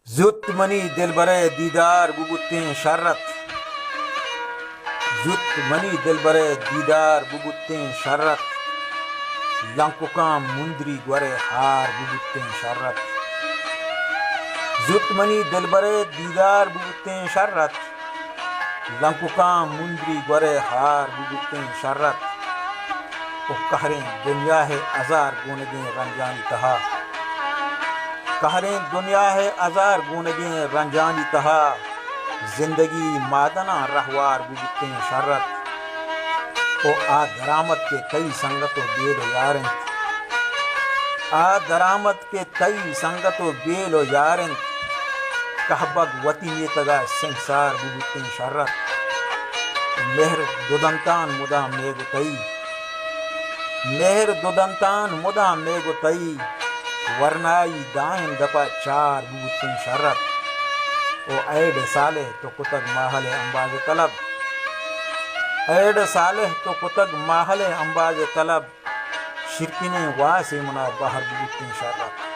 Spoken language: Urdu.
زت منی دل برے دیدار بگتیں شرت، زت منی دل برے دیدار بگتیں شرت، لنکوکام مندری گورے ہار بگتیں شرت، زت منی دل برے دیدار بگتیں شرت، لنکوکام مندری گورے ہار بگتیں شرت، او قہریں دنیا ہے ازار گونگیں رنجانی تہا، قہریں دنیا ہے ازار گونگیں رنجانی تہا، زندگی مادنا رہوار بگتیں شرت، او آ درامت کے کئی سنگت و بیل و یارنت، آ درامت کے کئی سنگت و بیل و یارنت، کہبگ وطی میتگا سنسار بگتیں شرت، مہر دودنتان مدام میگو تئی، مہر دودنتان مدام میگو تئی، ورنائی دائم دپا چار بگتیں شرت، او ایڈ صالح تو کتگ ماحل امباز طلب، ایڈ صالح تو کتگ ماحل امباز طلب، شرکنے واس منا باہر بگتیں شرت۔